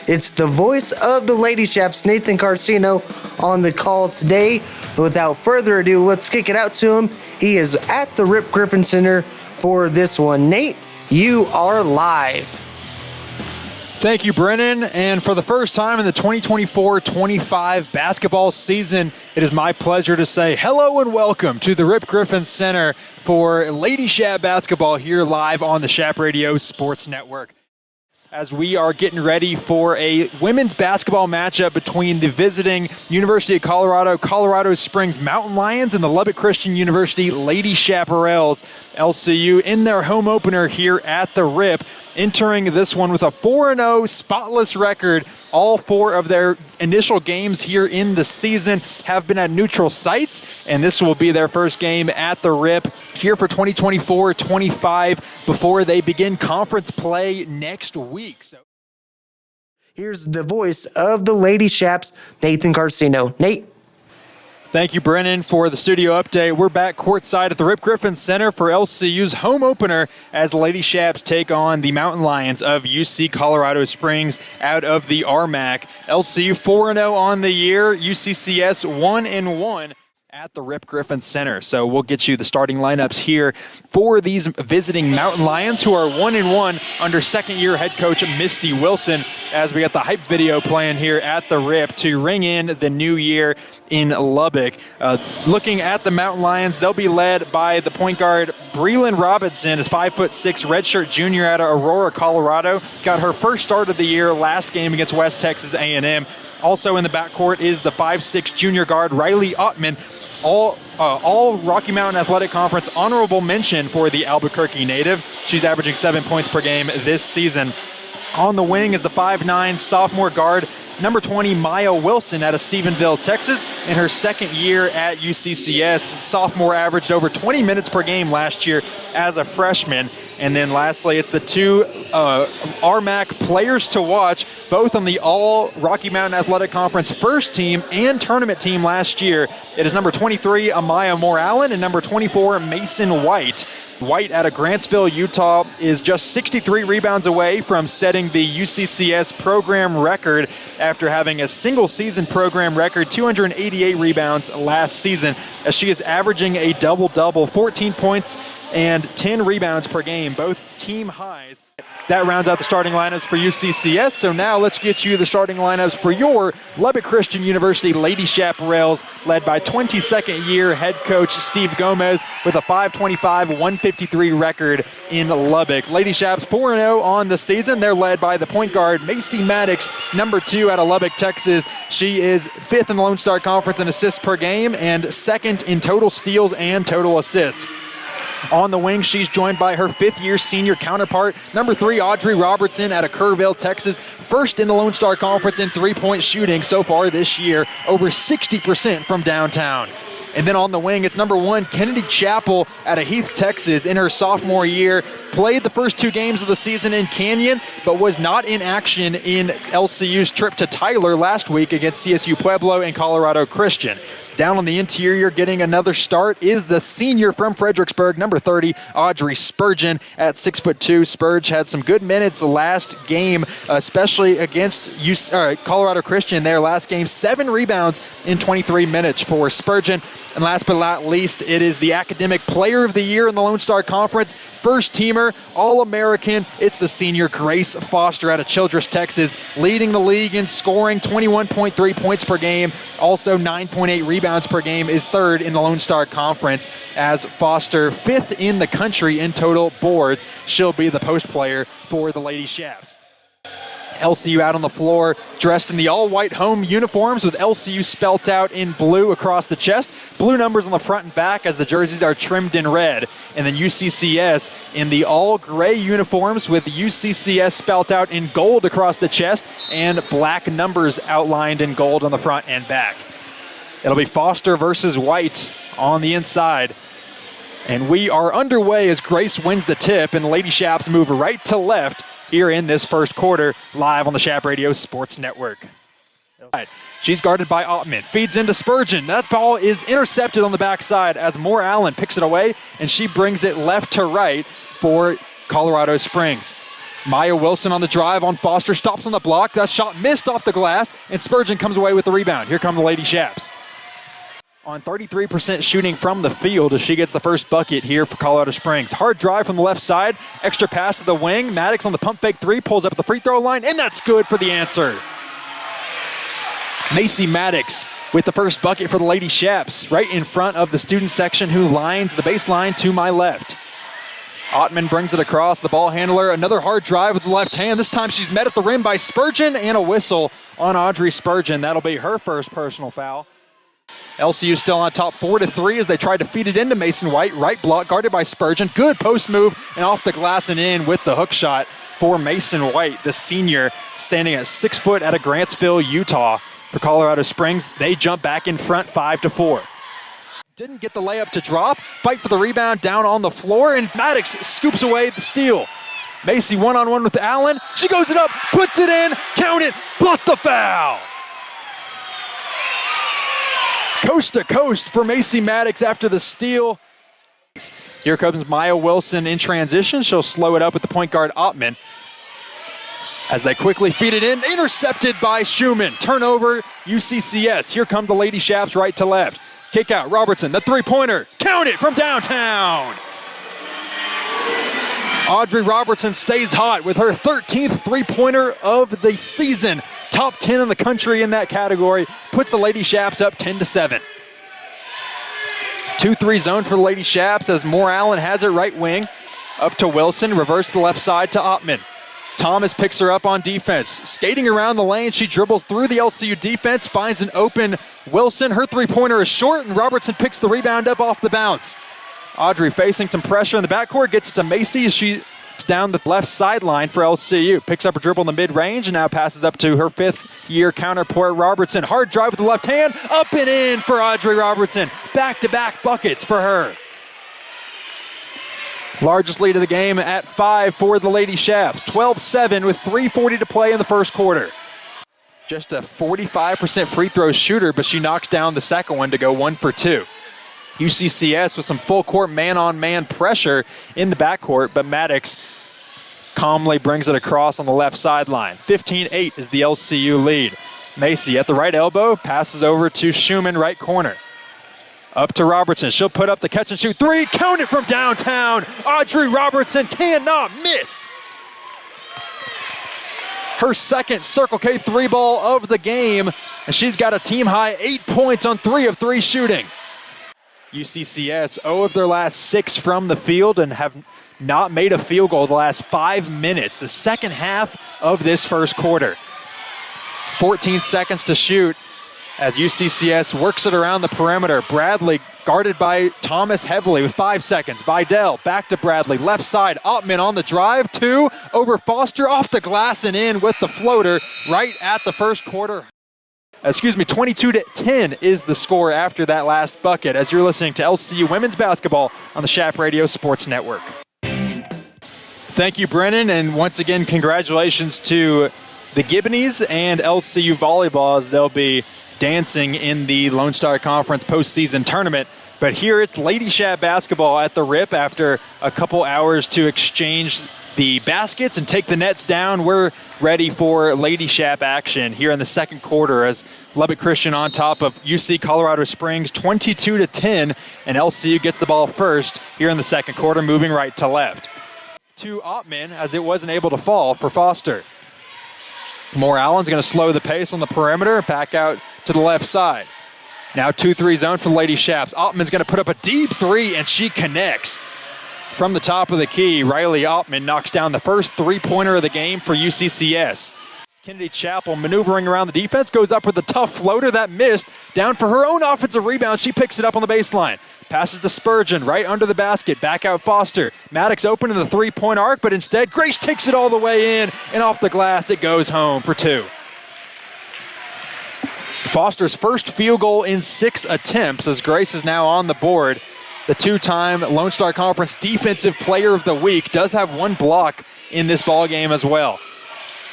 It's the voice of the Lady Chaps, Nathan Karseno, on the call today. But without further ado, let's kick it out to him. He is at the Rip Griffin Center for this one. Nate, you are live. Thank you, Brennan. And for the first time in the 2024-25 basketball season, it is my pleasure to say hello and welcome to the Rip Griffin Center for Lady Chap basketball here live on the Chap Radio Sports Network. As we are getting ready for a women's basketball matchup between the visiting University of Colorado Springs Mountain Lions and the Lubbock Christian University Lady Chaparrals. LCU in their home opener here at the Rip, entering this one with a 4-0 spotless record. All four of their initial games here in the season have been at neutral sites, and this will be their first game at the Rip here for 2024-25 before they begin conference play next week. Here's the voice of the Lady Chaps, Nathan Karseno. Nate. Thank you, Brennan, for the studio update. We're back courtside at the Rip Griffin Center for LCU's home opener as the Lady Chaps take on the Mountain Lions of UC Colorado Springs out of the RMAC. LCU 4-0 on the year, UCCS 1-1. At the Rip Griffin Center. So we'll get you the starting lineups here for these visiting Mountain Lions, who are 1-1 under second-year head coach Misty Wilson, as we got the hype video playing here at the Rip to ring in the new year in Lubbock. Looking at the Mountain Lions, they'll be led by the point guard Breland Robinson, is 5'6", redshirt junior out of Aurora, Colorado. Got her first start of the year last game against West Texas A&M. Also in the backcourt is the 5'6" junior guard Riley Ottman. All Rocky Mountain Athletic Conference honorable mention for the Albuquerque native. She's averaging 7 points per game this season. On the wing is the 5'9" sophomore guard, number 20, Maya Wilson out of Stephenville, Texas. In her second year at UCCS, sophomore averaged over 20 minutes per game last year as a freshman. And then lastly, it's the two RMAC players to watch, both on the all Rocky Mountain Athletic Conference first team and tournament team last year. It is number 23, Amaya Moore-Allen, and number 24, Mason White. White out of Grantsville, Utah, is just 63 rebounds away from setting the UCCS program record after having a single-season program record, 288 rebounds last season, as she is averaging a double-double, 14 points and 10 rebounds per game, both team highs. That rounds out the starting lineups for UCCS. So now let's get you the starting lineups for your Lubbock Christian University Lady Chaparrals, led by 22nd-year head coach Steve Gomez with a 525-153 record in Lubbock. Lady Chaps 4-0 on the season. They're led by the point guard Macy Maddox, number 2 out of Lubbock, Texas. She is 5th in the Lone Star Conference in assists per game and 2nd in total steals and total assists. On the wing, she's joined by her 5th-year senior counterpart, number 3, Audrey Robertson out of Kerrville, Texas, 1st in the Lone Star Conference in three-point shooting so far this year, over 60% from downtown. And then on the wing, it's number 1, Kennedy Chappell out of Heath, Texas, in her sophomore year. Played the first 2 games of the season in Canyon, but was not in action in LCU's trip to Tyler last week against CSU Pueblo and Colorado Christian. Down on the interior, getting another start, is the senior from Fredericksburg, number 30, Audrey Spurgeon at 6'2". Spurge had some good minutes last game, especially against Colorado Christian. Their last game, 7 rebounds in 23 minutes for Spurgeon. And last but not least, it is the academic player of the year in the Lone Star Conference, first teamer, All-American. It's the senior Grace Foster out of Childress, Texas, leading the league in scoring, 21.3 points per game, also 9.8 rebounds per game, is 3rd in the Lone Star Conference, as Foster 5th in the country in total boards. She'll be the post player for the Lady Chaps. LCU out on the floor, dressed in the all-white home uniforms with LCU spelt out in blue across the chest. Blue numbers on the front and back as the jerseys are trimmed in red. And then UCCS in the all-gray uniforms with UCCS spelt out in gold across the chest and black numbers outlined in gold on the front and back. It'll be Foster versus White on the inside. And we are underway as Grace wins the tip and Lady Chaps move right to left here in this first quarter, live on the Chap Radio Sports Network. She's guarded by Ottman, feeds into Spurgeon. That ball is intercepted on the backside as Moore-Allen picks it away, and she brings it left to right for Colorado Springs. Maya Wilson on the drive on Foster, stops on the block. That shot missed off the glass, and Spurgeon comes away with the rebound. Here come the Lady Shaps. On 33% shooting from the field as she gets the first bucket here for Colorado Springs. Hard drive from the left side, extra pass to the wing. Maddox on the pump fake three, pulls up at the free throw line, and that's good for the answer. Macy Maddox with the first bucket for the Lady Shaps, right in front of the student section who lines the baseline to my left. Ottman brings it across, the ball handler, another hard drive with the left hand. This time she's met at the rim by Spurgeon, and a whistle on Audrey Spurgeon. That'll be her first personal foul. LCU still on top 4-3 as they try to feed it into Mason White. Right block guarded by Spurgeon. Good post move and off the glass and in with the hook shot for Mason White, the senior, standing at 6 foot out of Grantsville, Utah. For Colorado Springs, they jump back in front 5-4. Didn't get the layup to drop. Fight for the rebound down on the floor, and Maddox scoops away the steal. Macy one-on-one with Allen. She goes it up, puts it in, count it, plus the foul. Coast to coast for Macy Maddox after the steal. Here comes Maya Wilson in transition. She'll slow it up with the point guard Ottman. As they quickly feed it in, intercepted by Schumann. Turnover, UCCS. Here come the Lady Shaps right to left. Kick out, Robertson, the three-pointer. Count it from downtown. Audrey Robertson stays hot with her 13th three-pointer of the season. Top 10 in the country in that category. Puts the Lady Shaps up 10-7. 2-3 zone for the Lady Shaps as Moore Allen has it right wing. Up to Wilson, reverse to the left side to Ottman. Thomas picks her up on defense. Skating around the lane, she dribbles through the LCU defense, finds an open Wilson. Her three-pointer is short, and Robertson picks the rebound up off the bounce. Audrey facing some pressure in the backcourt, gets it to Macy as she's down the left sideline for LCU. Picks up a dribble in the mid-range and now passes up to her fifth-year counterpart, Robertson. Hard drive with the left hand, up and in for Audrey Robertson. Back-to-back buckets for her. Largest lead of the game at 5 for the Lady Shaps. 12-7 with 3:40 to play in the first quarter. Just a 45% free throw shooter, but she knocks down the second one to go 1 for 2. UCCS with some full-court man-on-man pressure in the backcourt, but Maddox calmly brings it across on the left sideline. 15-8 is the LCU lead. Macy at the right elbow, passes over to Schumann, right corner. Up to Robertson. She'll put up the catch-and-shoot three. Count it from downtown. Audrey Robertson cannot miss. Her second Circle K three ball of the game, and she's got a team-high 8 points on 3 of 3 shooting. UCCS 0 of their last 6 from the field and have not made a field goal the last 5 minutes, the second half of this first quarter. 14 seconds to shoot as UCCS works it around the perimeter. Bradley guarded by Thomas heavily with 5 seconds. Vidal back to Bradley, left side. Ottman on the drive, 2 over Foster, off the glass and in with the floater right at the first quarter. 22-10 is the score after that last bucket as you're listening to LCU Women's Basketball on the Chap Radio Sports Network. Thank you, Brennan, and once again, congratulations to the Gibboneys and LCU Volleyball as they'll be dancing in the Lone Star Conference postseason tournament. But here it's Lady Shap basketball at the Rip after a couple hours to exchange the baskets and take the nets down. We're ready for Lady Shap action here in the second quarter as Lubbock Christian on top of UC Colorado Springs 22-10, and LCU gets the ball first here in the second quarter, moving right to left. To Ottman as it wasn't able to fall for Foster. Moore Allen's going to slow the pace on the perimeter, back out to the left side. Now 2-3 zone for Lady Shaps. Ottman's going to put up a deep three, and she connects. From the top of the key, Riley Ottman knocks down the first three-pointer of the game for UCCS. Kennedy Chappell maneuvering around the defense, goes up with a tough floater that missed. Down for her own offensive rebound, she picks it up on the baseline. Passes to Spurgeon, right under the basket, back out Foster. Maddox open in the three-point arc, but instead Grace takes it all the way in, and off the glass it goes home for 2. Foster's first field goal in 6 attempts as Grace is now on the board. The 2-time Lone Star Conference Defensive Player of the Week does have 1 block in this ball game as well.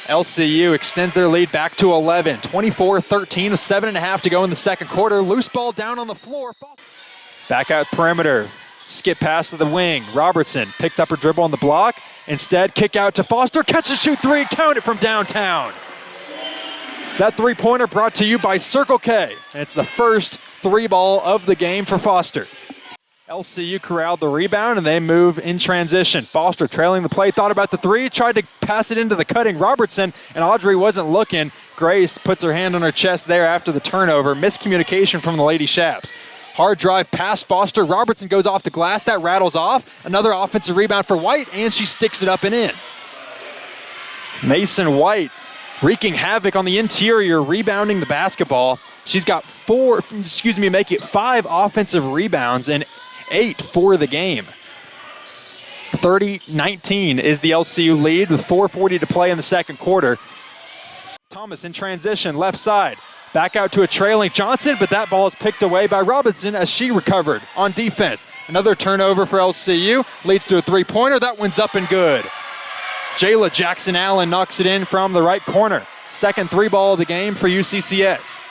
LCU extends their lead back to 11, 24-13 with 7.5 to go in the second quarter. Loose ball down on the floor. Back out perimeter. Skip pass to the wing. Robertson picks up her dribble on the block. Instead, kick out to Foster. Catch and shoot three. Count it from downtown. That three-pointer brought to you by Circle K. And it's the first three ball of the game for Foster. LCU corralled the rebound, and they move in transition. Foster trailing the play, thought about the three, tried to pass it into the cutting Robertson, and Audrey wasn't looking. Grace puts her hand on her chest there after the turnover. Miscommunication from the Lady Shaps. Hard drive past Foster. Robertson goes off the glass. That rattles off. Another offensive rebound for White, and she sticks it up and in. Mason White wreaking havoc on the interior, rebounding the basketball. She's got 5 offensive rebounds and 8 for the game. 30-19 is the LCU lead with 4:40 to play in the second quarter. Thomas in transition, left side. Back out to a trailing Johnson, but that ball is picked away by Robinson as she recovered on defense. Another turnover for LCU, leads to a three-pointer. That one's up and good. Jayla Jackson-Allen knocks it in from the right corner. Second three ball of the game for UCCS.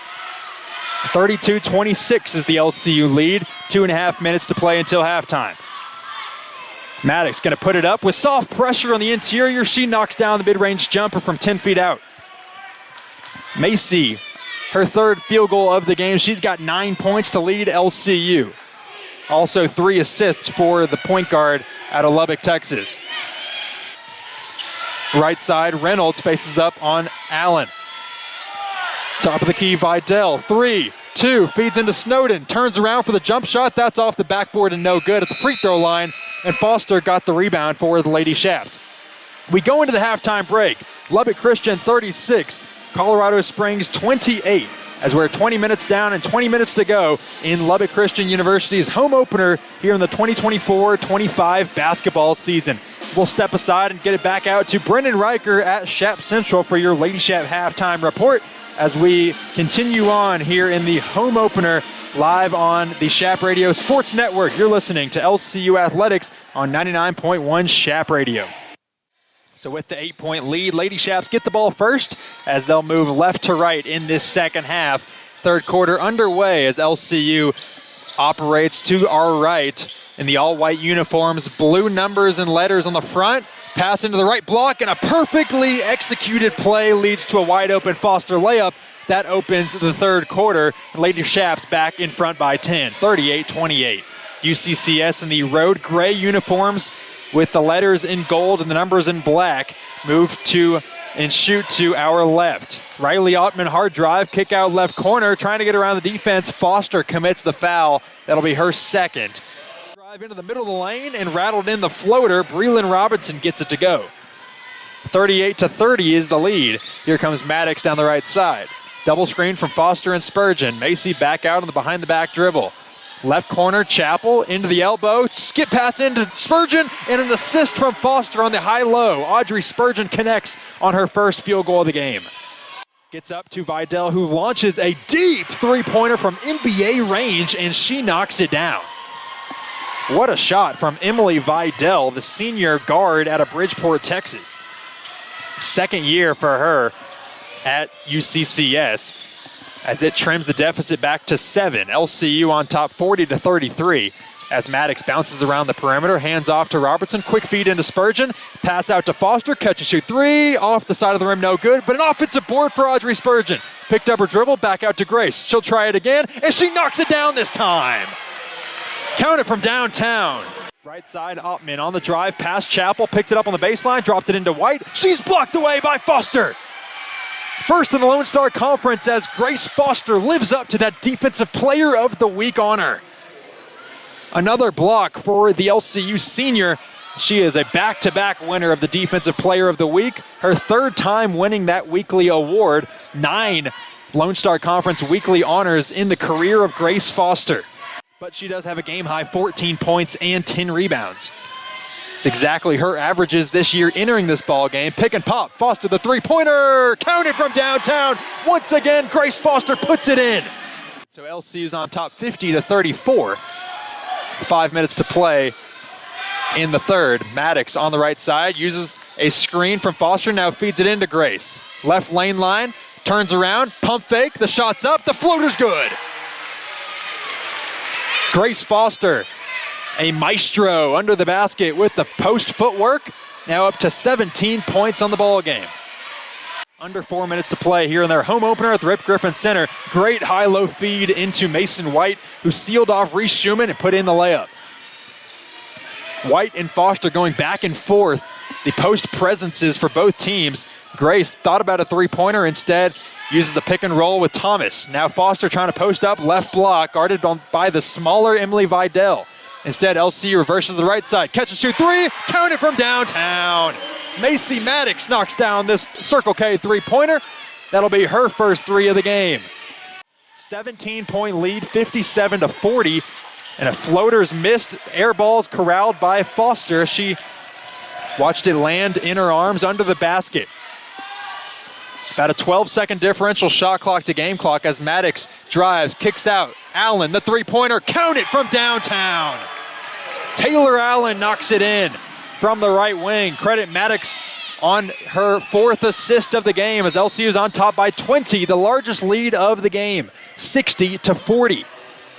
32-26 is the LCU lead. 2.5 minutes to play until halftime. Maddox going to put it up with soft pressure on the interior. She knocks down the mid-range jumper from 10 feet out. Macy, her third field goal of the game. She's got 9 points to lead LCU. Also 3 assists for the point guard out of Lubbock, Texas. Right side, Reynolds faces up on Allen. Top of the key, Vidal. 3-2, feeds into Snowden. Turns around for the jump shot. That's off the backboard and no good at the free throw line. And Foster got the rebound for the Lady Shaps. We go into the halftime break. Lubbock Christian 36, Colorado Springs 28. As we're 20 minutes down and 20 minutes to go in Lubbock Christian University's home opener here in the 2024-25 basketball season. We'll step aside and get it back out to Brendan Riker at Shap Central for your Lady Shap halftime report as we continue on here in the home opener live on the Chap Radio Sports Network. You're listening to LCU Athletics on 99.1 Chap Radio. So with the 8-point lead, Lady Shaps get the ball first as they'll move left to right in this second half. Third quarter underway as LCU operates to our right in the all-white uniforms, blue numbers and letters on the front. Pass into the right block, and a perfectly executed play leads to a wide-open Foster layup. That opens the third quarter. Lady Shaps back in front by 10, 38-28. UCCS in the road gray uniforms with the letters in gold and the numbers in black move to and shoot to our left. Riley Ottman, hard drive, kick out left corner, trying to get around the defense. Foster commits the foul. That'll be her second. Drive into the middle of the lane and rattled in the floater. Breland Robinson gets it to go. 38-30 is the lead. Here comes Maddox down the right side. Double screen from Foster and Spurgeon. Macy back out on the behind-the-back dribble. Left corner, Chappell into the elbow. Skip pass into Spurgeon, and an assist from Foster on the high-low. Audrey Spurgeon connects on her first field goal of the game. Gets up to Vidal, who launches a deep three-pointer from NBA range, and she knocks it down. What a shot from Emily Vidal, the senior guard out of Bridgeport, Texas. Second year for her at UCCS. As it trims the deficit back to 7. LCU on top 40-33 as Maddox bounces around the perimeter, hands off to Robertson, quick feed into Spurgeon, pass out to Foster, catch and shoot three, off the side of the rim, no good, but an offensive board for Audrey Spurgeon. Picked up her dribble, back out to Grace. She'll try it again, and she knocks it down this time. Count it from downtown. Right side, Ottman on the drive, past Chappell, picks it up on the baseline, dropped it into White. She's blocked away by Foster. First in the Lone Star Conference as Grace Foster lives up to that Defensive Player of the Week honor. Another block for the LCU senior. She is a back-to-back winner of the Defensive Player of the Week. Her third time winning that weekly award. 9 Lone Star Conference weekly honors in the career of Grace Foster. But she does have a game-high 14 points and 10 rebounds. It's exactly her averages this year entering this ball game. Pick and pop. Foster the three-pointer. Counted from downtown. Once again, Grace Foster puts it in. So LCU's on top 50-34. 5 minutes to play in the third. Maddox on the right side uses a screen from Foster. Now feeds it into Grace. Left lane line. Turns around. Pump fake. The shot's up. The floater's good. Grace Foster a maestro under the basket with the post footwork. Now up to 17 points on the ball game. Under 4 minutes to play here in their home opener at the Rip Griffin Center. Great high-low feed into Mason White, who sealed off Reese Schumann and put in the layup. White and Foster going back and forth. The post presences for both teams. Grace thought about a three-pointer, instead uses a pick and roll with Thomas. Now Foster trying to post up, left block, guarded by the smaller Emily Vidal. Instead, LC reverses to the right side. Catch and shoot three, count it from downtown. Macy Maddox knocks down this Circle K three-pointer. That'll be her first three of the game. 17-point lead, 57-40. And a floater's missed. Air ball's corralled by Foster. She watched it land in her arms under the basket. About a 12-second differential shot clock to game clock as Maddox drives, kicks out. Allen, the three-pointer, count it from downtown. Taylor Allen knocks it in from the right wing. Credit Maddox on her fourth assist of the game as LCU's on top by 20, the largest lead of the game, 60-40.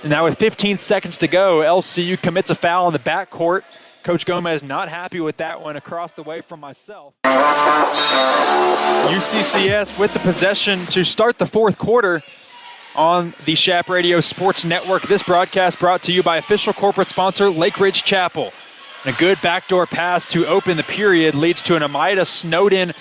And now with 15 seconds to go, LCU commits a foul in the backcourt. Coach Gomez not happy with that one across the way from myself. UCCS with the possession to start the fourth quarter on the Chap Radio Sports Network. This broadcast brought to you by official corporate sponsor Lake Ridge Chapel. And a good backdoor pass to open the period leads to an Amida Snowden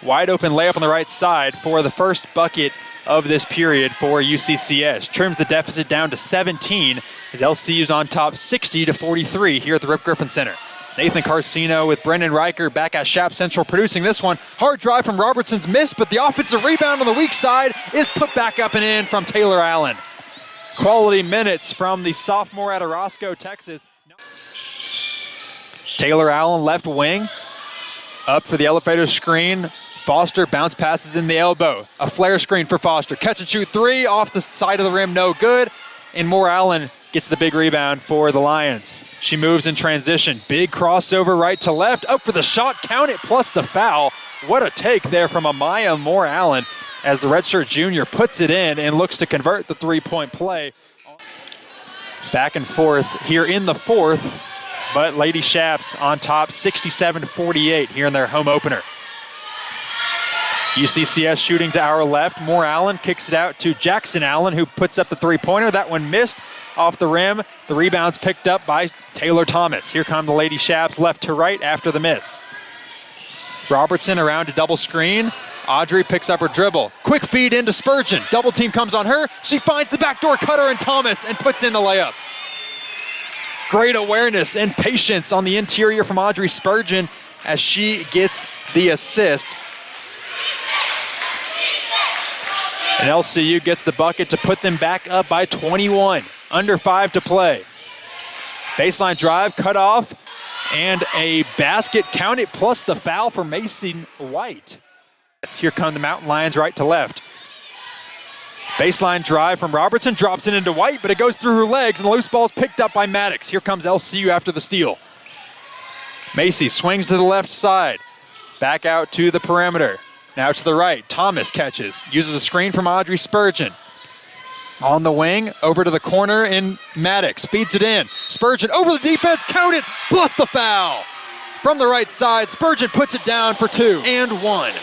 wide open layup on the right side for the first bucket of this period for UCCS. Trims the deficit down to 17 as LCU's on top 60-43 here at the Rip Griffin Center. Nathan Karseno with Brendan Riker back at Chap Central producing this one. Hard drive from Robertson's miss, but the offensive rebound on the weak side is put back up and in from Taylor Allen. Quality minutes from the sophomore out of Roscoe, Texas. Taylor Allen left wing, up for the elevator screen. Foster bounce passes in the elbow. A flare screen for Foster. Catch and shoot three off the side of the rim, no good. And Moore Allen gets the big rebound for the Lions. She moves in transition. Big crossover right to left. Up for the shot, count it, plus the foul. What a take there from Amaya Moore Allen as the redshirt junior puts it in and looks to convert the three-point play. Back and forth here in the fourth, but Lady Chaps on top 67-48 here in their home opener. UCCS shooting to our left. Moore Allen kicks it out to Jackson Allen, who puts up the three-pointer. That one missed off the rim. The rebound's picked up by Taylor Thomas. Here come the Lady Chaps left to right after the miss. Robertson around to double screen. Audrey picks up her dribble. Quick feed into Spurgeon. Double team comes on her. She finds the backdoor cutter and Thomas and puts in the layup. Great awareness and patience on the interior from Audrey Spurgeon as she gets the assist. And LCU gets the bucket to put them back up by 21. Under 5 to play. Baseline drive, cut off, and a basket counted plus the foul for Mason White. Here come the Mountain Lions right to left. Baseline drive from Robertson, drops it into White, but it goes through her legs, and the loose ball is picked up by Maddox. Here comes LCU after the steal. Macy swings to the left side. Back out to the perimeter. Now to the right, Thomas catches, uses a screen from Audrey Spurgeon. On the wing, over to the corner in Maddox, feeds it in. Spurgeon over the defense, counted, plus the foul. From the right side, Spurgeon puts it down for 2 and 1.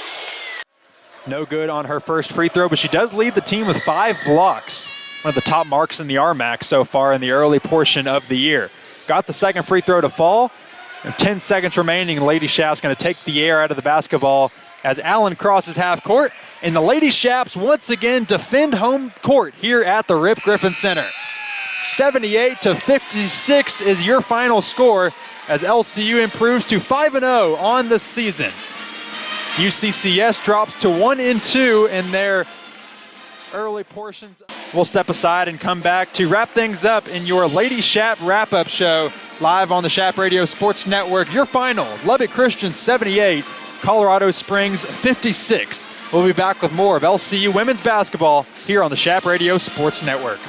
No good on her first free throw, but she does lead the team with 5 blocks. One of the top marks in the RMAC so far in the early portion of the year. Got the second free throw to fall. 10 seconds remaining, Lady Chaps going to take the air out of the basketball as Allen crosses half court, and the Lady Chaps once again defend home court here at the Rip Griffin Center. 78-56 is your final score as LCU improves to 5-0 on the season. UCCS drops to 1-2 in their early portions. We'll step aside and come back to wrap things up in your Lady Chap wrap-up show live on the Chap Radio Sports Network. Your final, Lubbock Christian 78, Colorado Springs 56. We'll be back with more of LCU women's basketball here on the Chap Radio Sports Network.